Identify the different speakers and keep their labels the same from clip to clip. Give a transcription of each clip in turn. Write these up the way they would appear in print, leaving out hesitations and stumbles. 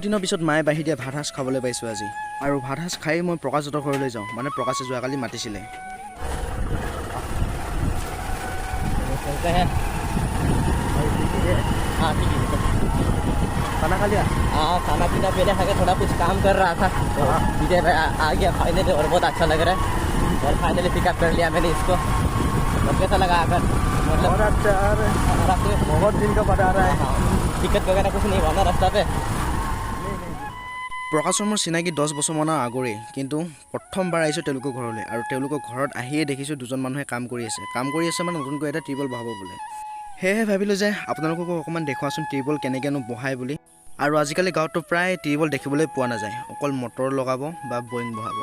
Speaker 1: দিনৰ পিছত মায়ে বাঢ়ি দিয়া ভাত সাজ খাবলৈ পাইছোঁ আজি। আৰু ভাত সাজ খাই মই প্ৰকাশহঁতৰ ঘৰলৈ যাওঁ, মানে প্ৰকাশে যোৱাকালি মাতিছিলে। खाना खा लिया?
Speaker 2: हाँ, खाना पीना पहले खाकर थोड़ा कुछ काम कर रहा था तो विजय भाई आ गया फाइनली और बहुत अच्छा लग रहा है और फाइनली पिकअप कर लिया मैंने इसको। और कैसा लगा आकर? मतलब
Speaker 1: बहुत अच्छा यार, बहुत दिन का बाद आ रहा है।
Speaker 2: दिक्कत वगैरह कुछ नहीं हुआ ना रास्ता पे?
Speaker 1: প্ৰকাশৰ মোৰ চিনাকি 10 বছৰমানৰ আগৰে, কিন্তু প্ৰথমবাৰ আহিছোঁ তেওঁলোকৰ ঘৰলৈ। আৰু তেওঁলোকৰ ঘৰত আহিয়ে দেখিছোঁ দুজন মানুহে কাম কৰি আছে মানে নতুনকৈ এটা টিউবৱেল বহাব বোলে। সেয়েহে ভাবিলোঁ যে আপোনালোককো অকণমান দেখুৱাচোন টিউবৱেল কেনেকৈনো বহায় বুলি। আৰু আজিকালি গাঁৱততো প্ৰায় টিউবৱেল দেখিবলৈ পোৱা নাযায়, অকল মটৰ লগাব বা বৰিং বহাব।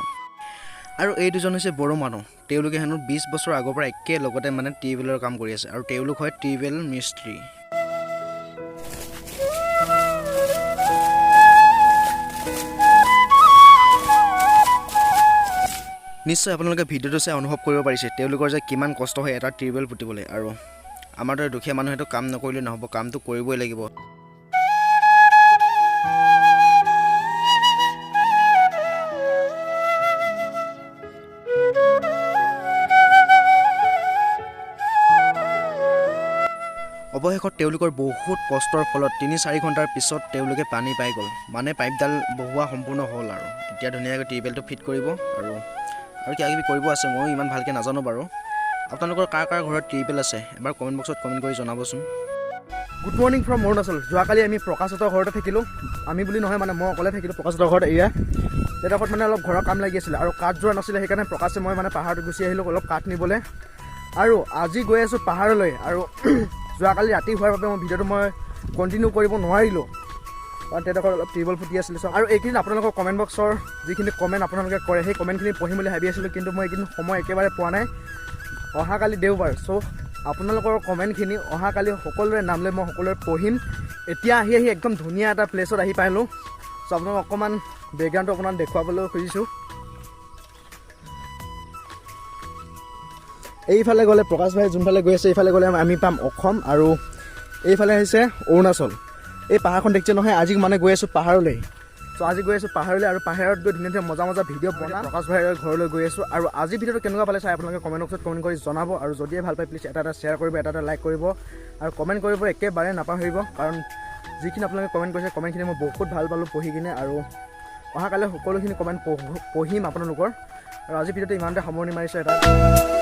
Speaker 1: আৰু এই দুজন হৈছে বড়ো মানুহ, তেওঁলোকে হেনো 20 বছৰ আগৰ পৰা একেলগতে মানে টিউবৱেলৰ কাম কৰি আছে। আৰু তেওঁলোক হয় টিউবৱেল মিস্ত্ৰী। নিশ্চয় আপোনালোকে ভিডিঅ'টো চাই অনুভৱ কৰিব পাৰিছে তেওঁলোকৰ যে কিমান কষ্ট হয় এটা টিউবৱেল পুতিবলৈ। আৰু আমাৰ দৰে দুখীয়া মানুহেতো কাম নকৰিলে নহ'ব, কামটো কৰিবই লাগিব। অৱশেষত তেওঁলোকৰ বহুত কষ্টৰ ফলত 3-4 ঘণ্টাৰ পিছত তেওঁলোকে পানী পাই গ'ল, মানে পাইপডাল বহুৱা সম্পূৰ্ণ হ'ল। আৰু এতিয়া ধুনীয়াকৈ টিউবৱেলটো ফিট কৰিব আৰু কিবা কিবি কৰিব আছে, ময়ো ইমান ভালকৈ নাজানো বাৰু। আপোনালোকৰ কাৰ ঘৰত টিউবৱেল আছে এবাৰ কমেণ্ট বক্সত কমেণ্ট কৰি জনাবচোন। Good morning from Arunachal. যোৱাকালি আমি প্ৰকাশহঁতৰ ঘৰতে থাকিলোঁ, আমি বুলি নহয় মানে মই অকলে থাকিলোঁ প্ৰকাশহঁতৰ ঘৰত। এয়া তেডোখৰত মানে অলপ ঘৰৰ কাম লাগি আছিলে আৰু কাঠ যোৱা নাছিলে, সেইকাৰণে প্ৰকাশে মই মানে পাহাৰত গুচি আহিলোঁ অলপ কাঠ নিবলৈ। আৰু আজি গৈ আছোঁ পাহাৰলৈ। আৰু যোৱাকালি ৰাতি হোৱাৰ বাবে মই ভিডিঅ'টো মই কণ্টিনিউ কৰিব নোৱাৰিলোঁ, কাৰণ তেডোখৰত অলপ টিউবৱেল ফুটি আছিলে। আৰু এইকেইদিন আপোনালোকৰ কমেণ্ট বক্সৰ যিখিনি কমেণ্ট আপোনালোকে কৰে সেই কমেণ্টখিনি পঢ়িম বুলি ভাবি আছিলোঁ, কিন্তু মই এইকেইদিন সময় একেবাৰে পোৱা নাই। অহাকালি দেওবাৰ, চ' আপোনালোকৰ কমেণ্টখিনি অহাকালি সকলোৰে নাম লৈ মই সকলোৰে পঢ়িম। এতিয়া আহি একদম ধুনীয়া এটা প্লেছত আহি পালোঁ। চ' আপোনালোকক অকণমান বেকগ্ৰাউণ্ডটো অকণমান দেখুৱাবলৈ খুজিছোঁ। এইফালে গ'লে প্ৰকাশ ভাই যোনফালে গৈ আছে এইফালে গ'লে আমি পাম অসম, আৰু এইফালে হৈছে অৰুণাচল। এই পাহাৰখন দেখিছে নহয়, আজি মানে গৈ আছোঁ পাহাৰলৈ। চ' আজি গৈ আছোঁ পাহাৰলৈ আৰু পাহাৰত গৈ ধুনীয়া মজা ভিডিঅ' বনাম। প্ৰকাশ ভাইৰ ঘৰলৈ গৈ আছোঁ। আৰু আজি ভিডিঅ'টো কেনেকুৱা পালে চাই আপোনালোকে কমেণ্ট বক্সত কমেণ্ট কৰি জনাব। আৰু যদিহে ভাল পায় প্লিজ এটা শ্বেয়াৰ কৰিব, এটা লাইক কৰিব আৰু কমেণ্ট কৰিব একেবাৰে নাপাহৰিব, কাৰণ যিখিনি আপোনালোকে কমেণ্ট কৰিছে কমেণ্টখিনি মই বহুত ভাল পালোঁ পঢ়ি কিনে। আৰু অহাকালি সকলোখিনি কমেণ্ট পঢ়িম আপোনালোকৰ। আৰু আজি ভিডিঅ'টো ইমানতে সামৰণি মাৰিছোঁ এটা।